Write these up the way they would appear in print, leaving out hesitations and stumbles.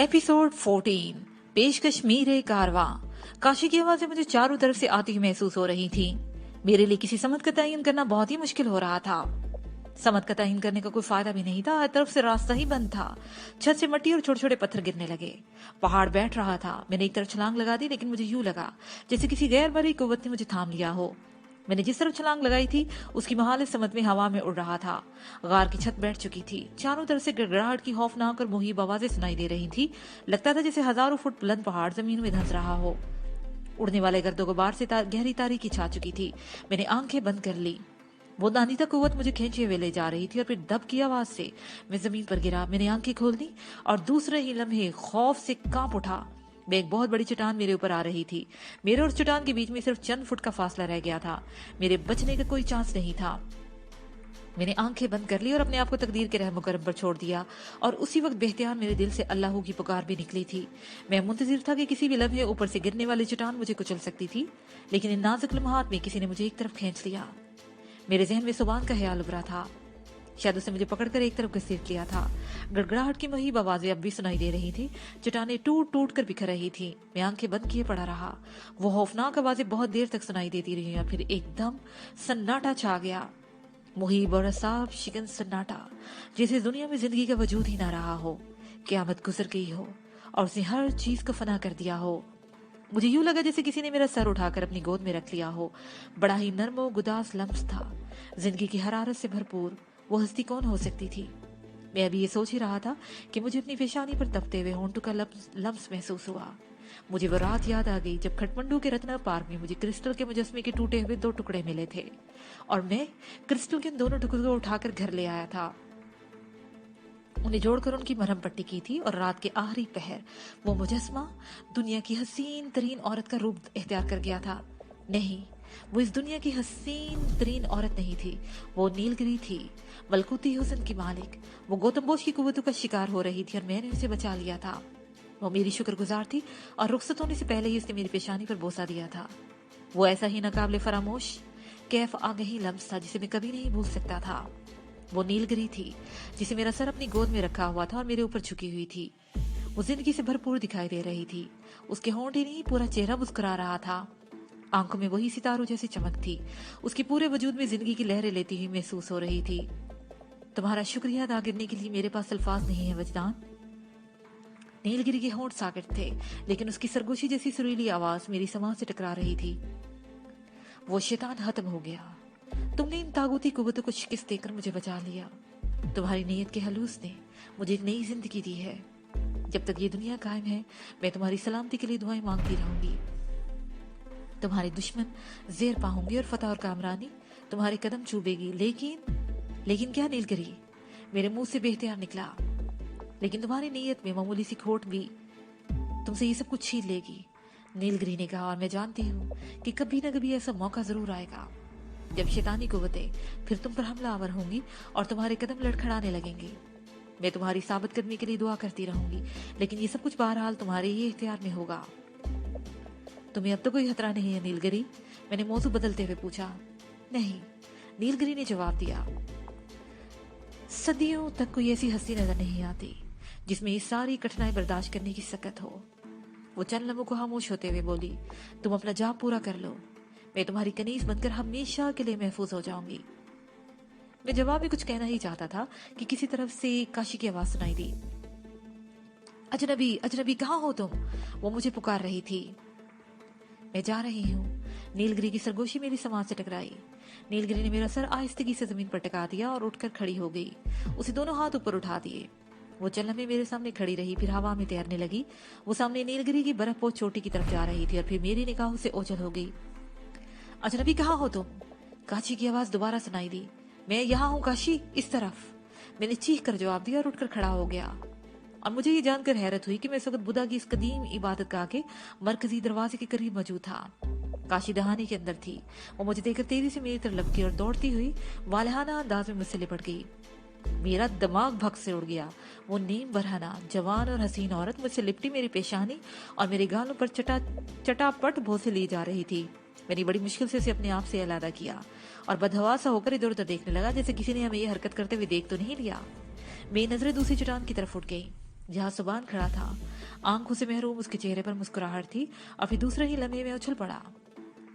Episode 14 पेशकश मीरे कारवां। काशी की आवाजें मुझे चारों तरफ से आती हुई महसूस हो रही थी। मेरे लिए किसी समत का तयन करना बहुत ही मुश्किल हो रहा था। समत का तयन करने का कोई फायदा भी नहीं था, हर तरफ से रास्ता ही बंद था। छत से मट्टी और छोटे छोटे पत्थर गिरने लगे। पहाड़ बैठ रहा था। मैंने एक तरफ छलांग लगा दी, लेकिन मुझे यूं लगा जैसे किसी गैर मरी कुव्वत ने मुझे थाम लिया हो। मैंने जिस तरफ छलांग लगाई थी उसकी महाल समत में हवा में उड़ रहा था। गार की छत बैठ चुकी थी। चारों तरफ से गड़गड़ाहट की खौफनाक और मुहीब आवाजें सुनाई दे रही थी। लगता था जैसे हजारों फुट बुलंद पहाड़ जमीन में धंस रहा हो। उड़ने वाले गर्दो गुबार से गहरी तारीकी छा चुकी थी। मैंने आंखें बंद कर ली। वो नानीता कुव्वत मुझे खींचे हुए ले जा रही थी और फिर दब की आवाज से मैं जमीन पर गिरा। मैंने आंखें खोल दी और दूसरे ही लम्हे खौफ से कांप उठा। एक बहुत बड़ी चट्टान मेरे ऊपर आ रही थी। मेरे और चट्टान के बीच में सिर्फ चंद फुट का फासला रह गया था। मेरे बचने का कोई चांस नहीं था। मैंने आंखें बंद कर ली और अपने आप को तकदीर के रहम करम पर छोड़ दिया। और उसी वक्त बेख्तियार मेरे दिल से अल्लाह की पुकार भी निकली थी। मैं मुंतजिर था कि किसी भी लम्हे ऊपर से गिरने वाली चट्टान मुझे कुचल सकती थी, लेकिन इन नाजुक लम्हात में किसी ने मुझे एक तरफ खींच लिया। मेरे जहन में सुबान का ख्याल उभरा था। शायद उसे मुझे पकड़कर एक तरफ घसीट लिया था। गड़गड़ाहट की मुहीब आवाजें अब भी सुनाई दे रही थी। चट्टानें टूट टूट कर बिखर रही थी। मैं आंखें बंद किए पड़ा रहा। वो खौफनाक आवाजें बहुत देर तक सुनाई देती रही और फिर एकदम सन्नाटा छा गया। मुहीब और असाब शिकन सन्नाटा, जैसे दुनिया में जिंदगी का वजूद ही ना रहा हो। क़यामत गुजर गई हो और उसने हर चीज को फना कर दिया हो। मुझे यूं लगा जैसे किसी ने मेरा सर उठाकर अपनी गोद में रख लिया हो। बड़ा ही नर्म और गुदास लम्स था। जिंदगी की हरारत से भरपूर वो हस्ती कौन हो सकती थी। मैं अभी ये सोच ही रहा था कि मुझे अपनी पेशानी पर तपते हुए होंठों का लम्स महसूस हुआ। मुझे वो रात याद आ गई जब खटमंडू के रत्ना पार्क में मुझे क्रिस्टल के मुजस्मे के टूटे हुए 2 टुकड़े मिले थे और मैं क्रिस्टल के उन दोनों टुकड़ों को उठाकर घर ले आया था। उन्हें जोड़कर उनकी मरहम पट्टी की थी और रात के आखिरी पहर वो मुजस्मा दुनिया की हसीन तरीन औरत का रूप इख्तियार कर गया था। नहीं, वो इस दुनिया की हसीन तरीन औरत नहीं थी। वो नीलगिरी थी, मलकूती हुस्न की मालिक। वो गौतम बोस की कुव्वतों का शिकार हो रही थी और मैंने उसे बचा लिया था। वो मेरी शुक्रगुजार थी और रुखसत होने से पहले ही उसने मेरी पेशानी पर बोसा दिया था। वो ऐसा ही नाकाबिले फरामोश कैफ आगही लम्स था जिसे मैं कभी नहीं भूल सकता था। वो नीलगिरी थी जिसे मेरा सर अपनी गोद में रखा हुआ था और मेरे ऊपर झुकी हुई थी। वो जिंदगी से भरपूर दिखाई दे रही थी। उसके होंठ ही नहीं, पूरा चेहरा मुस्कुरा रहा था। आंखों में वही सितारों जैसी चमक थी। उसके पूरे वजूद में जिंदगी की लहरें लेती हुई महसूस हो रही थी। तुम्हारा शुक्रिया अदा करने के लिए मेरे पास अल्फाज नहीं है वजदान। नीलगिरी के होंठ साकित थे, लेकिन उसकी सरगोशी जैसी सुरीली आवाज मेरी समाज से टकरा रही थी। वो शैतान खत्म हो गया। तुमने इन तागूती कुव्वतों को शिकस्त देकर मुझे बचा लिया। तुम्हारी नीयत के हलूस ने मुझे एक नई जिंदगी दी है। जब तक ये दुनिया कायम है मैं तुम्हारी सलामती के लिए दुआएं मांगती रहूंगी। तुम्हारे दुश्मन जेर पाऊंगी और फतह और कामरानी तुम्हारे कदम चूबेगी। लेकिन क्या नीलगिरी, मेरे मुंह से बेख्तियार निकला। लेकिन तुम्हारी नीयत में मामूली सी खोट भी तुमसे ये सब कुछ छीन लेगी, नीलगिरी ने कहा। और मैं जानती हूँ कि कभी न कभी ऐसा मौका जरूर आएगा जब शैतानी कुव्वतें फिर तुम पर हमला आवर होंगी और तुम्हारे कदम लड़खड़ाने लगेंगे। मैं तुम्हारी साबित कदमी के लिए दुआ करती रहूंगी, लेकिन ये सब कुछ बहरहाल तुम्हारे ही इख्तियार में होगा। तुम्हें अब तो कोई खतरा नहीं है नीलगिरी? मैंने मौजू बदलते हुए पूछा। नहीं, नीलगिरी ने जवाब दिया। सदियों तक कोई ऐसी हस्ती नजर नहीं आती जिसमें ये सारी कठिनाई बर्दाश्त करने की सकत हो। वो चंद लम्हों को खामोश होते हुए बोली, तुम अपना जाप पूरा कर लो। मैं तुम्हारी कनीज बनकर हमेशा के लिए महफूज हो जाऊंगी। मैं जवाब में कुछ कहना ही चाहता था कि किसी तरफ से काशी की आवाज सुनाई दी। अजनबी, अजनबी, कहाँ हो तुम? वो मुझे पुकार रही थी। मैं जा रही हूँ। नीलगिरी की सरगोशी मेरी समाज से टकराई। नीलगिरी ने मेरा सर आहिस्तगी से जमीन पर टिका दिया और उठकर खड़ी हो गई। उसे दोनों हाथ ऊपर उठा दिए। वो चंद लम्हे मेरे सामने खड़ी रही, फिर हवा में तैरने लगी। वो सामने नीलगिरी की बर्फपोश चोटी की तरफ जा रही थी और फिर मेरी निगाहों से ओझल हो गई। अजनबी, कहाँ हो तुम? काशी की आवाज दोबारा सुनाई दी। मैं यहाँ हूँ काशी, इस तरफ। मैंने चीख कर जवाब दिया और उठकर खड़ा हो गया। और मुझे ये जानकर हैरत हुई कि मैं इस वक्त बुद्धा की इस कदीम इबादत गाह के मरकजी दरवाजे के करीब मौजूद था। काशी दहानी के अंदर थी। वो मुझे देखकर तेजी से मेरी तरफ लपकी और दौड़ती हुई वालहाना अंदाज में मुझसे लिपट गई। मेरा दिमाग भग से उड़ गया। वो नीम बरहना जवान और हसीन औरत मुझसे लिपटी मेरी पेशानी और मेरे गालों पर चटापट भोंसे ली जा रही थी। मैंने बड़ी मुश्किल से उसे अपने आप से अलग किया और बदहवासा होकर इधर उधर देखने लगा, जैसे किसी ने हमें ये हरकत करते हुए देख तो नहीं लिया। मेरी नजरें दूसरी चट्टान की तरफ उठ गई जहाँ सुबान खड़ा था। आंखों से महरूम उसके चेहरे पर मुस्कुराहट थी और फिर दूसरे ही लम्हे में उछल पड़ा।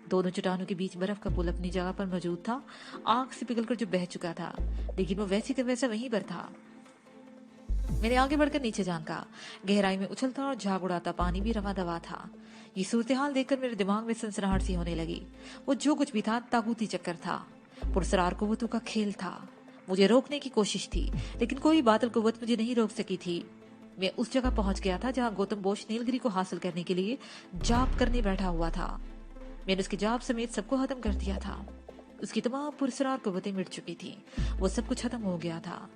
दोनों चट्टानों के बीच बर्फ का पुल अपनी जगह पर मौजूद था, आग से पिघलकर जो बह चुका था, लेकिन वो वैसी का वैसा वहीं पर था। मैंने आगे बढ़कर नीचे झांका। गहराई में उछलता और झाग उड़ाता पानी भी रवा दवा था। ये सूरत-ए-हाल देखकर मेरे दिमाग में सनसनाहट सी होने लगी। वो जो कुछ भी था ताकूती चक्कर था, पुरस्रार कुव्वतों का खेल था। मुझे रोकने की कोशिश थी, लेकिन कोई बातिल कुव्वत मुझे नहीं रोक सकी थी। मैं उस जगह पहुंच गया था जहां गौतम बोश नीलगिरी को हासिल करने के लिए जाप करने बैठा हुआ था। मैंने उसके जाप समेत सबको खत्म कर दिया था। उसकी तमाम पुरस्रार कुव्वतें मिट चुकी थी। वो सब कुछ खत्म हो गया था।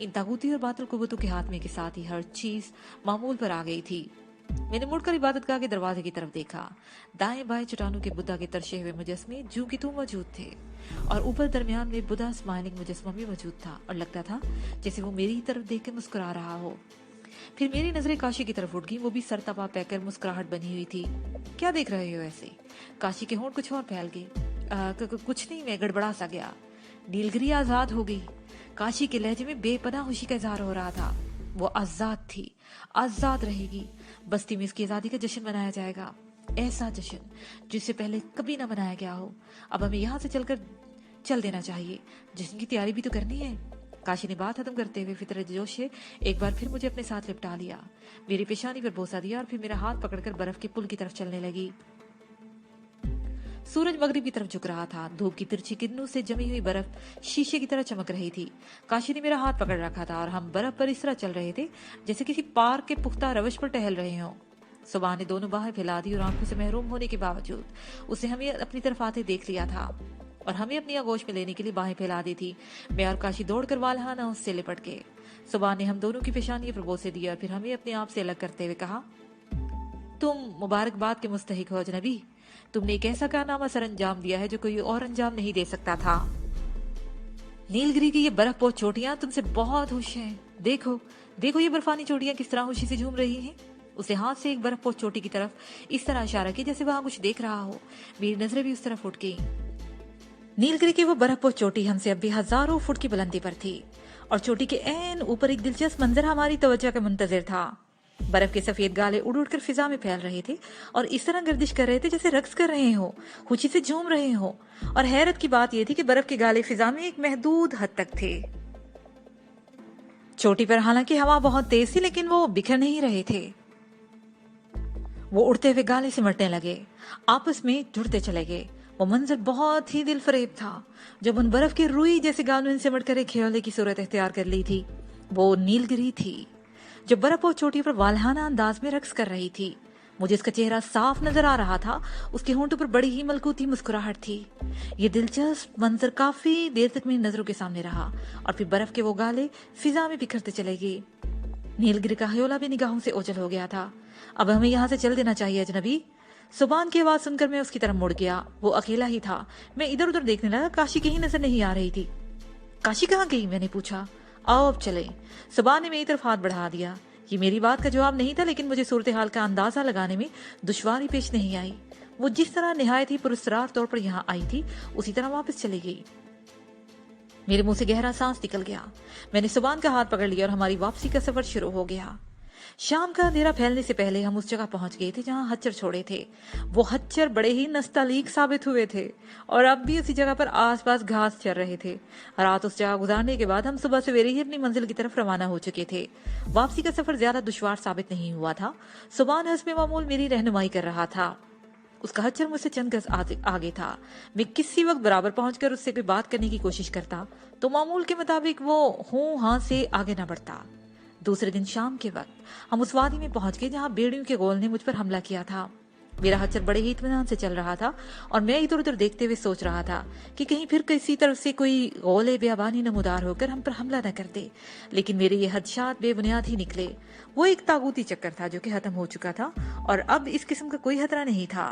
इन ताकूती और बातिल कुव्वतों के हाथ में के साथ ही हर चीज मामूल पर आ गई थी। मैंने मुड़कर इबादतगाह के दरवाजे की तरफ देखा। दाएं बाएं चट्टानों के बुद्धा के तरशे हुए मुजस्मे जू की तू मौजूद थे और ऊपर दरमियान में बुद्धा स्माइलिंग मुजस्मा भी मौजूद था और लगता था जैसे वो मेरी तरफ देख के मुस्कुरा रहा हो। फिर मेरी नजरें काशी की तरफ उठ गई। वो भी सर तपा पैकर मुस्कुराहट बनी हुई थी। क्या देख रहे हो ऐसे? काशी के होंठ कुछ और फैल गए। कुछ नहीं, मैं गड़बड़ा सा गया। नीलगिरी आजाद हो गई। काशी के लहजे में बेपनाह खुशी का इजहार हो रहा था। वो आजाद थी, आजाद रहेगी। बस्ती में इसकी आजादी का जश्न मनाया जाएगा, ऐसा जश्न जिससे पहले कभी ना मनाया गया हो। अब हमें यहाँ से चल देना चाहिए। जश्न की तैयारी भी तो करनी है। काशी ने बात खत्म करते हुए फितरत जोश से एक बार फिर मुझे अपने साथ लिपटा लिया, मेरी पेशानी पर बोसा दिया और फिर मेरा हाथ पकड़कर बर्फ के पुल की तरफ चलने लगी। सूरज मगरिब की तरफ झुक रहा था। धूप की तिरछी किरणों से जमी हुई बर्फ शीशे की तरह चमक रही थी। काशी ने मेरा हाथ पकड़ रखा था और हम बर्फ पर इस तरह चल रहे थे जैसे किसी पार्क के पुख्ता रवश पर टहल रहे हों। सुबह ने दोनों बाहें फैला दी और आंखों से महरूम होने के बावजूद उसे हमें अपनी तरफ आते देख लिया था और हमें अपनी आगोश में लेने के लिए बाहें फैला दी थी। मैं और काशी दौड़कर वालहाना उससे लिपट गए। सुबह ने हम दोनों की पेशानी पर बोसे दिया और फिर हमें अपने आप से अलग करते हुए कहा, तुम मुबारकबाद के मुस्तहिक हो अजनबी। तुमने एक ऐसा कारनामा सर अंजाम दिया है जो कोई और अंजाम नहीं दे सकता था। नीलगिरी की ये बर्फपोश चोटियां तुमसे बहुत खुश हैं। देखो देखो ये बर्फानी चोटियां किस तरह खुशी से झूम रही हैं। उसे हाथ से एक बर्फपोश चोटी की तरफ इस तरह इशारा किया जैसे वहां कुछ देख रहा हो। मेरी नजरें भी उस तरफ उठ गई। नीलगिरी की वो बर्फपोश चोटी हमसे अब भी हजारों फुट की बुलंदी पर थी और चोटी के ऐन ऊपर एक दिलचस्प मंजर हमारी तवज्जो का मुंतजिर था। बर्फ के सफेद गाले उड़ उड़कर फिजा में फैल रहे थे और इस तरह गर्दिश कर रहे थे जैसे रक्स कर रहे हो, खुशी से झूम रहे हो। और हैरत की बात यह थी कि बर्फ के गाले फिजा में एक महदूद हद तक थे। चोटी पर हालांकि हवा बहुत तेज थी, लेकिन वो बिखर नहीं रहे थे। वो उड़ते हुए गाले सिमटने लगे, आपस में जुड़ते चले गए। वो मंजर बहुत ही दिल फरेब था। जब उन बर्फ के रुई जैसे गालों ने सिमट कर एक खेले की सूरत इख्तियार कर ली थी, वो नीलगिरी थी जो बर्फ और चोटी पर वालहाना अंदाज में रक्स कर रही थी। मुझे उसका चेहरा साफ नजर आ रहा था। उसके होंठों पर बड़ी ही मलकूती मुस्कुराहट थी। ये दिलचस्प मंजर काफी देर तक मेरी नजरों के सामने रहा और फिर बर्फ के वो गाले फिजा में बिखरते चले गए। नीलगिरी का हयोला भी निगाहों से ओझल हो गया था। अब हमें यहाँ से चल देना चाहिए अजनबी। सुबान की आवाज सुनकर मैं उसकी तरफ मुड़ गया। वो अकेला ही था। मैं इधर उधर देखने लगा। काशी कहीं नजर नहीं आ रही थी। काशी कहाँ गई? मैंने पूछा। आओ अब चले। सुबान ने मेरी तरफ हाथ बढ़ा दिया। ये मेरी बात का जवाब नहीं था, लेकिन मुझे सूरत हाल का अंदाजा लगाने में दुश्वारी पेश नहीं आई। वो जिस तरह निहायत ही पुरस्कार तौर पर यहाँ आई थी उसी तरह वापस चली गई। मेरे मुंह से गहरा सांस निकल गया। मैंने सुबान का हाथ पकड़ लिया और हमारी वापसी का सफर शुरू हो गया। शाम का अंधेरा फैलने से पहले हम उस जगह पहुंच गए थे जहां हच्चर छोड़े थे। वो हच्चर बड़े ही नस्तालीक साबित हुए थे और अब भी उसी जगह पर आसपास घास चर रहे थे। रात उस जगह गुजारने के बाद हम सुबह सवेरे ही अपनी मंजिल की तरफ रवाना हो चुके थे। वापसी का सफर ज्यादा दुश्वार साबित नहीं हुआ था। सुबान हस्बे मामूल मेरी रहनुमाई कर रहा था। उसका हच्चर मुझसे चंद गज आगे था। मैं किसी वक्त बराबर पहुंचकर उससे कोई बात करने की कोशिश करता तो मामूल के मुताबिक वो हूं हां से आगे न बढ़ता। दूसरे दिन शाम के वक्त हम उस वादी में पहुंच गए जहां बेड़ियों के गोल ने मुझ पर हमला किया था। मेरा हच्चर बड़े ही इत्मीनान से चल रहा था और मैं इधर उधर देखते हुए सोच रहा था कि कहीं फिर किसी तरफ से कोई गोले बेअबानी नमूदार होकर हम पर हमला न कर दे। लेकिन मेरे ये हदशात बेबुनियाद ही निकले। वो एक तागूती चक्कर था जो कि खत्म हो चुका था और अब इस किस्म का कोई खतरा नहीं था।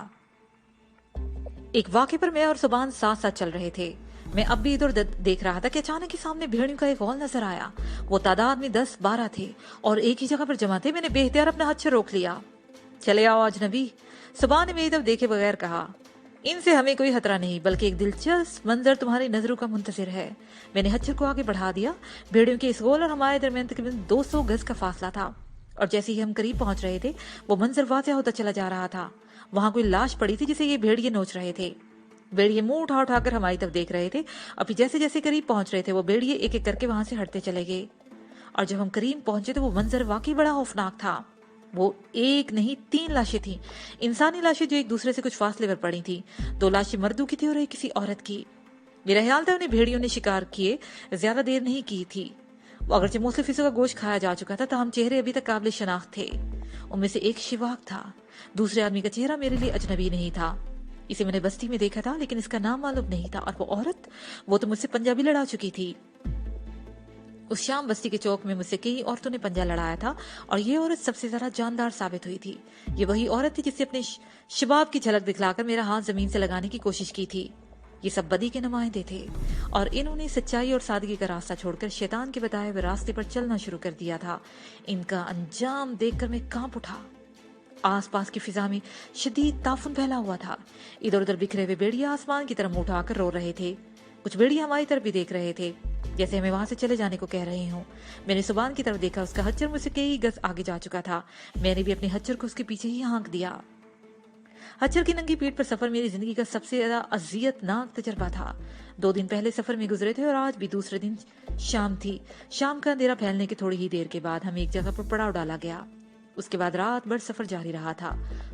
एक वाक़े पर मैं और सुबान साथ साथ चल रहे थे। मैं अब भी इधर उधर देख रहा था कि अचानक ही सामने भेड़ियों का एक हॉल नजर आया। वो तादाद में 10-12 थे और एक ही जगह पर जमा थे। मैंने बेहतियार अपना हाथ से रोक लिया। चले आओ अजनबी, सुबह ने मेरी तरफ देखे बगैर कहा। इनसे हमें कोई खतरा नहीं, बल्कि एक दिलचस्प मंजर तुम्हारी नजरों का मुंतजिर है। मैंने हच्चर को आगे बढ़ा दिया। भेड़ियों के इस गोल और हमारे दरमियान तकरीबन 200 गज का फासला था और जैसे ही हम करीब पहुंच रहे थे वो मंजर वाज़िह होता चला जा रहा था। वहां कोई लाश पड़ी थी जिसे ये भेड़िए नोच रहे थे। भेड़िए मुंह उठा उठाकर हमारी तरफ देख रहे थे और फिर जैसे जैसे करीब पहुंच रहे थे वो भेड़िए एक एक करके वहां से हटते चले गए। और जब हम करीब पहुंचे तो वो मंजर वाकई बड़ा खौफनाक था। वो एक नहीं 3 लाशें थी, इंसानी लाशें जो एक दूसरे से कुछ फासले पर पड़ी थी। 2 लाशें मर्दों की थी और एक किसी औरत की। मेरा ख्याल था उन्हें भेड़ियों ने शिकार किए ज्यादा देर नहीं की थी। वो अगरचे मुख्तलिफ हिस्सों का गोश्त खाया जा चुका था, हम चेहरे अभी तक काबिल शनाख्त थे। उनमें से एक शिवाक था। दूसरे आदमी का चेहरा मेरे लिए अजनबी नहीं था। इसे मैंने बस्ती में देखा था लेकिन इसका नाम मालूम नहीं था। और वो औरत, वो तो मुझसे पंजा भी लड़ा चुकी थी। उस शाम बस्ती के चौक में मुझसे कई औरतों ने पंजा लड़ाया था और ये औरत सबसे ज्यादा जानदार साबित हुई थी। ये वही औरत थी जिससे अपने शबाब की झलक दिखलाकर मेरा हाथ जमीन से लगाने की कोशिश की थी। ये सब बदी के नुमाइंदे थे और इन्होंने सच्चाई और सादगी का रास्ता छोड़कर शैतान के बताए हुए रास्ते पर चलना शुरू कर दिया था। इनका अंजाम देखकर मैं कांप उठा। आसपास की फिजा में शदीद ताफुन फैला हुआ था। इधर उधर बिखरे हुए भेड़िया आसमान की तरफ मुंह उठाकर रो रहे थे। कुछ भेड़िया हमारी तरफ भी देख रहे थे, जैसे हमें वहां से चले जाने को कह रहे हूँ। मैंने सुबान की तरफ देखा, उसका हच्चर मुझसे कई गज आगे जा चुका था। मैंने भी अपने हच्चर को उसके पीछे ही हाँक दिया। हच्चर की नंगी पीठ पर सफर मेरी जिंदगी का सबसे ज्यादा अजियतनाक तजर्बा था। 2 दिन पहले सफर में गुजरे थे और आज भी दूसरे दिन शाम थी। शाम का अंधेरा फैलने के थोड़ी ही देर के बाद हमें एक जगह पर पड़ाव डाला गया। उसके बाद रात भर सफर जारी रहा था।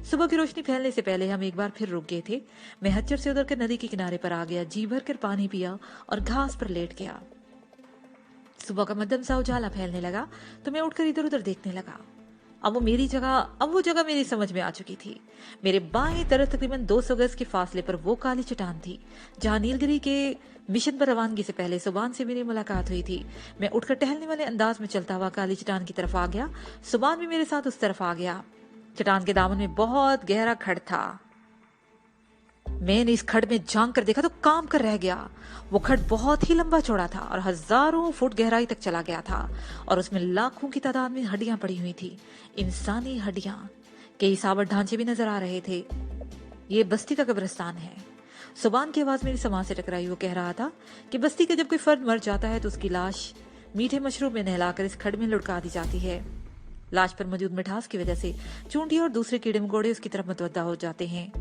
सुबह की रोशनी फैलने से पहले हम एक बार फिर रुक गए थे। मैं हच्चर से उधर कर नदी के किनारे पर आ गया, जी भर कर पानी पिया और घास पर लेट गया। सुबह का मध्यम सा उजाला फैलने लगा तो मैं उठकर इधर उधर देखने लगा। अब वो जगह मेरी समझ में आ चुकी थी। मेरे बाएं तरफ तकरीबन 200 गज के फासले पर वो काली चट्टान थी जहां नीलगिरी के मिशन पर रवानगी से पहले सुबान से मेरी मुलाकात हुई थी। मैं उठकर टहलने वाले अंदाज में चलता हुआ काली चट्टान की तरफ आ गया। सुबान भी मेरे साथ उस तरफ आ गया। चट्टान के दामन में बहुत गहरा खड़ था। मैंने इस खड़ में झांक कर देखा तो काम कर रह गया। वो खड़ बहुत ही लंबा चौड़ा था और हजारों फुट गहराई तक चला गया था और उसमें लाखों की तादाद में हड्डियां पड़ी हुई थी, इंसानी हड्डियां। कई सावर ढांचे भी नजर आ रहे थे। ये बस्ती का कब्रिस्तान है। सुबान की आवाज मेरी समाज से टकराई। वो कह रहा था कि बस्ती का जब कोई फर्द मर जाता है तो उसकी लाश मीठे मशरूब में नहलाकर इस खड़ में लुढ़का दी जाती है। लाश पर मौजूद मिठास की वजह से चूंटियां और दूसरे कीड़े मकोड़े उसकी तरफ मुतवज्जा हो जाते हैं।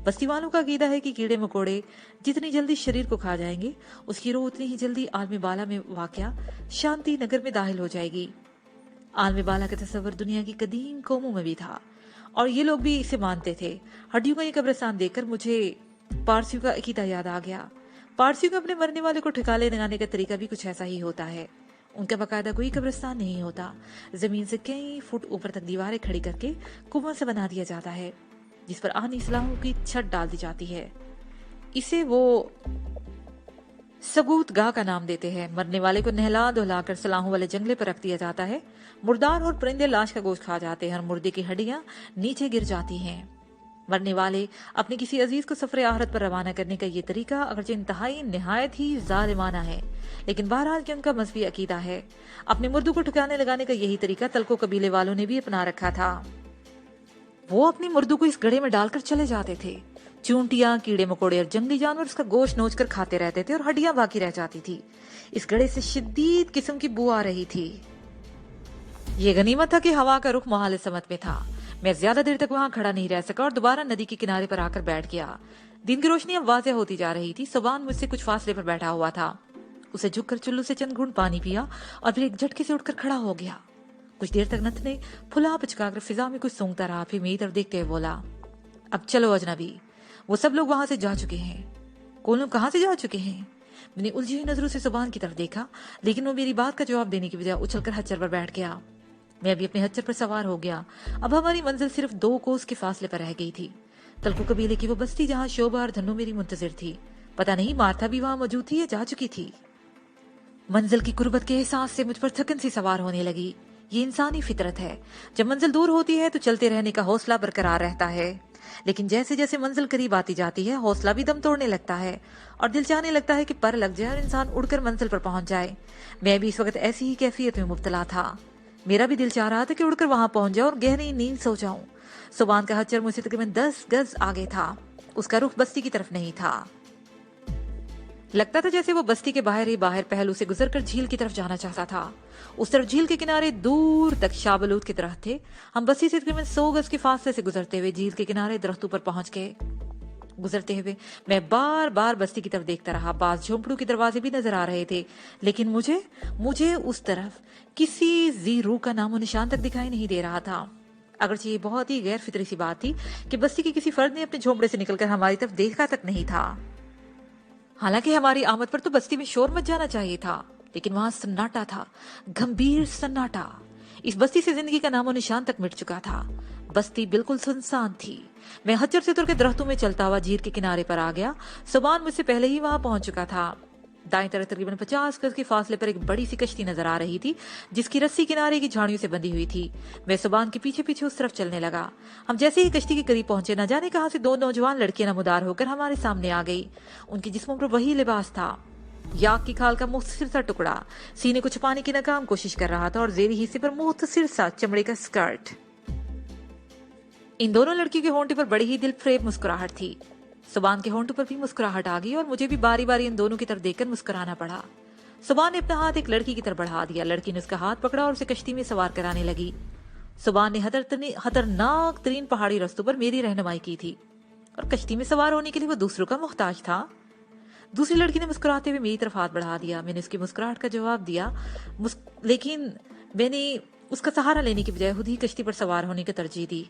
बस्ती वालों का अकीदा है कि कीड़े मकोड़े जितनी जल्दी शरीर को खा जाएंगे उसकी रूह उतनी ही जल्दी आलम बाला में वाक़या शांति नगर में दाखिल हो जाएगी। आलम बाला का तस्वर दुनिया की कदीम कौमों में भी था और ये लोग भी इसे मानते थे। हड्डियों का ये कब्रिस्तान देखकर मुझे पारसियों का अकीदा याद आ गया। पारसियों का अपने मरने वाले को ठिकाने लगाने का तरीका भी कुछ ऐसा ही होता है। उनका बाकायदा कोई कब्रिस्तान नहीं होता। जमीन से कई फुट ऊपर तक दीवारें खड़ी करके कुआं से बना दिया जाता है जिस पर आन इस्लामों की छत डाल दी जाती है। इसे वो सबूत गाह का नाम देते हैं। मरने वाले को नहला धुलाकर सलाहों वाले जंगले पर रख दिया जाता है। मुर्दार और परिंदे लाश का गोश्त खा जाते हैं और मुर्दे की हड्डियां नीचे गिर जाती हैं। मरने वाले अपने किसी अजीज को सफर आहरत पर रवाना करने का ये तरीका अगरचे इंतहाई निहायत ही जालिमाना है, लेकिन बहरहाल कि उनका मजहबी अकीदा है। अपने मुर्दों को ठिकाने लगाने का यही तरीका तलको कबीले वालों ने भी अपना रखा था। वो अपनी मुर्दों को इस गड्ढे में डालकर चले जाते थे। चूंटियां, कीड़े मकोड़े और जंगली जानवर उसका गोश्त नोच कर खाते रहते थे और हड्डियां बाकी रह जाती थी। इस गड्ढे से शिद्दीद किस्म की बू आ रही थी। ये गनीमत था कि हवा का रुख मोहाल समत में था। मैं ज्यादा देर तक वहां खड़ा नहीं रह सका और दोबारा नदी के किनारे पर आकर बैठ गया। दिन की रोशनी अब वाज़ेह होती जा रही थी। सुबान मुझसे कुछ फासले पर बैठा हुआ था। उसे झुककर चुल्लू से चंद घूंट पानी पिया और फिर एक झटके से उठकर खड़ा हो गया। कुछ देर तक नथ ने फुला पचकाकर फिजा में कुछ सूंघता रहा, फिर मेरी तरफ देखते हुए बोला, अब चलो अजनबी, वो सब लोग वहां से जा चुके हैं। कौन लोग कहां से जा चुके हैं? मैंने उलझी हुई नजरों से सुबान की तरफ देखा, लेकिन वो मेरी बात का जवाब देने की बजाय उछलकर हच्चर पर बैठ गया। मैं भी अपने हच्चर पर सवार हो गया। अब हमारी मंजिल सिर्फ 2 कोस के फासले पर रह गई थी। तलको कबीले की वो बस्ती जहां शोभा और धन्नो मेरी मुंतजिर थी। पता नहीं मार्था भी वहां मौजूद थी या जा चुकी थी। मंजिल की कुर्बत के एहसास से मुझ पर थकन सी सवार होने लगी। ये इंसानी फितरत है। जब मंजिल दूर होती है तो चलते रहने का हौसला बरकरार रहता है। لیکن جیسے جیسے منزل قریب آتی جاتی ہے حوصلہ بھی دم توڑنے لگتا ہے اور دل چاہنے لگتا ہے کہ پر لگ جائے اور انسان اڑ کر منزل پر پہنچ جائے۔ میں بھی اس وقت ایسی ہی کیفیت میں مبتلا تھا۔ میرا بھی دل چاہ رہا تھا کہ اڑ کر وہاں پہنچ جاؤں اور گہری نیند سو جاؤں۔ سبحان کا حچر مجھ سے تقریباً 10 گز آگے تھا۔ اس کا رخ بستی کی طرف نہیں تھا۔ لگتا تھا جیسے وہ بستی کے باہر پہلو سے گزر کر جھیل کی طرف جانا چاہتا تھا۔ اس طرف جھیل کے کنارے دور تک شابلوت کے درخت تھے۔ ہم بستی سے تقریباً 100 گز کے فاصلے سے گزرتے ہوئے جھیل کے کنارے درختوں پر پہنچ گئے۔ گزرتے ہوئے میں بار بار بستی کی طرف دیکھتا رہا۔ بعض جھونپڑوں کے دروازے بھی نظر آ رہے تھے، لیکن مجھے اس طرف کسی ذی روح کا نام و نشان تک دکھائی نہیں دے رہا تھا۔ اگرچہ یہ بہت ہی غیر فطری سی بات تھی کہ بستی کے کسی فرد نے اپنے جھونپڑے سے نکل کر ہماری طرف دیکھا تک نہیں تھا۔ حالانکہ ہماری آمد پر تو بستی میں شور مچ جانا چاہیے تھا، لیکن وہاں سناٹا تھا، گمبھیر سناٹا۔ اس بستی سے زندگی کا نام و نشان تک مٹ چکا تھا۔ بستی بالکل سنسان تھی۔ میں حجر سے اتر کے درختوں میں چلتا ہوا جھیل کے کنارے پر آ گیا۔ سبحان مجھ سے پہلے ہی وہاں پہنچ چکا تھا۔ دائیں طرف تقریباً 50 گز کے فاصلے پر ایک بڑی سی کشتی نظر آ رہی تھی جس کی رسی کنارے کی جھاڑیوں سے بندھی ہوئی تھی۔ میں سبحان کے پیچھے پیچھے اس طرف چلنے لگا۔ ہم جیسے ہی کشتی کے قریب پہنچے، نہ جانے کہاں سے 2 نوجوان لڑکیاں نمودار ہو کر ہمارے سامنے آ گئی۔ ان کے جسموں پر وہی لباس تھا، یاک کی کھال کا مختصر سا ٹکڑا سینے کو چھپانے کی ناکام کوشش کر رہا تھا اور زیریں حصے پر مختصر سا چمڑے کا اسکرٹ۔ ان دونوں لڑکیوں کے ہونٹوں پر بڑی ہی دل فریب مسکراہٹ تھی۔ سبحان کے ہونٹوں پر بھی مسکراہٹ آ گئی اور مجھے بھی باری باری ان دونوں کی طرف دیکھ کر مسکرانا پڑا۔ سبحان نے اپنا ہاتھ ایک لڑکی کی طرف بڑھا دیا۔ لڑکی نے اس کا ہاتھ پکڑا اور اسے کشتی میں سوار کرانے لگی۔ سبحان نے خطرناک ترین پہاڑی رستوں پر میری رہنمائی کی تھی اور کشتی میں سوار ہونے کے لیے وہ دوسروں کا محتاج تھا۔ دوسری لڑکی نے مسکراتے ہوئے میری طرف ہاتھ بڑھا دیا۔ میں نے اس کی مسکراہٹ کا جواب دیا، لیکن میں نے اس کا سہارا لینے کی بجائے خود ہی کشتی پر سوار ہونے کی ترجیح دی۔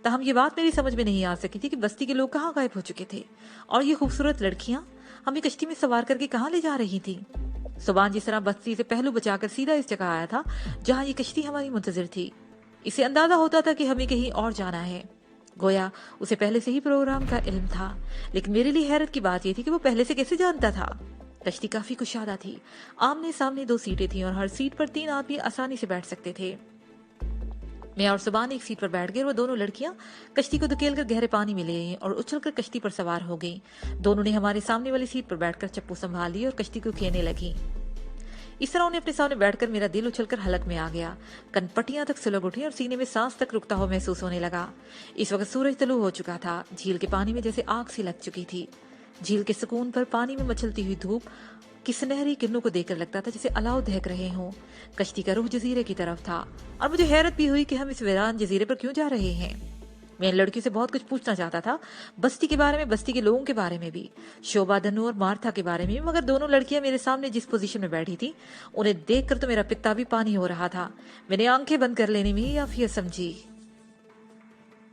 تاہم یہ بات میری سمجھ میں نہیں آ سکی تھی کہ بستی کے لوگ کہاں غائب ہو چکے تھے اور یہ خوبصورت لڑکیاں ہمیں کشتی میں سوار کر کے کہاں لے جا رہی تھی۔ سبحان جس طرح بستی سے پہلو بچا کر سیدھا اس جگہ آیا تھا جہاں یہ کشتی ہماری منتظر تھی، اسے اندازہ ہوتا تھا کہ ہمیں کہیں اور جانا ہے، گویا اسے پہلے سے ہی پروگرام کا علم تھا۔ لیکن میرے لیے حیرت کی بات یہ تھی کہ وہ پہلے سے کیسے جانتا تھا۔ کشتی کافی کشادہ تھی، آمنے سامنے 2 سیٹیں تھیں اور ہر سیٹ پر 3 آدمی آسانی سے بیٹھ سکتے تھے۔ میں اور سبحان ایک سیٹ پر بیٹھ گئے اور وہ دونوں لڑکیاں کشتی کو دھکیل کر گہرے پانی میں لے گئیں اور اچھل کر کشتی پر سوار ہو گئیں۔ دونوں نے ہمارے سامنے والی سیٹ پر بیٹھ کر چپو سنبھال لی اور کشتی کو کھینے لگیں۔ اس طرح انہیں اپنے سامنے بیٹھ کر میرا دل اچھل کر حلق میں آ گیا، کن پٹیاں تک سلگ اٹھی اور سینے میں سانس تک رکتا ہوا محسوس ہونے لگا۔ اس وقت سورج طلوع ہو چکا تھا، جھیل کے پانی میں جیسے آگ سی لگ چکی تھی۔ جھیل کے سکون پر پانی میں مچلتی ہوئی دھوپ کی سنہری کرنوں کو دیکھ کر لگتا تھا جیسے الاؤ دہک رہے ہوں۔ کشتی کا رخ جزیرے کی طرف تھا اور مجھے حیرت بھی ہوئی کہ ہم اس ویران جزیرے پر کیوں جا رہے ہیں۔ میں ان لڑکیوں سے بہت کچھ پوچھنا چاہتا تھا، بستی کے بارے میں، بستی کے لوگوں کے بارے میں بھی، شوبھا، دنو اور مارتھا کے بارے میں بھی، مگر دونوں لڑکیاں میرے سامنے جس پوزیشن میں بیٹھی تھی انہیں دیکھ کر تو میرا پتا بھی پانی ہو رہا تھا۔ میں نے آنکھیں بند کر لینے میں ہی عافیت سمجھی۔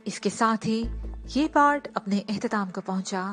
اس کے ساتھ ہی یہ پارٹ اپنے اختتام کو پہنچا۔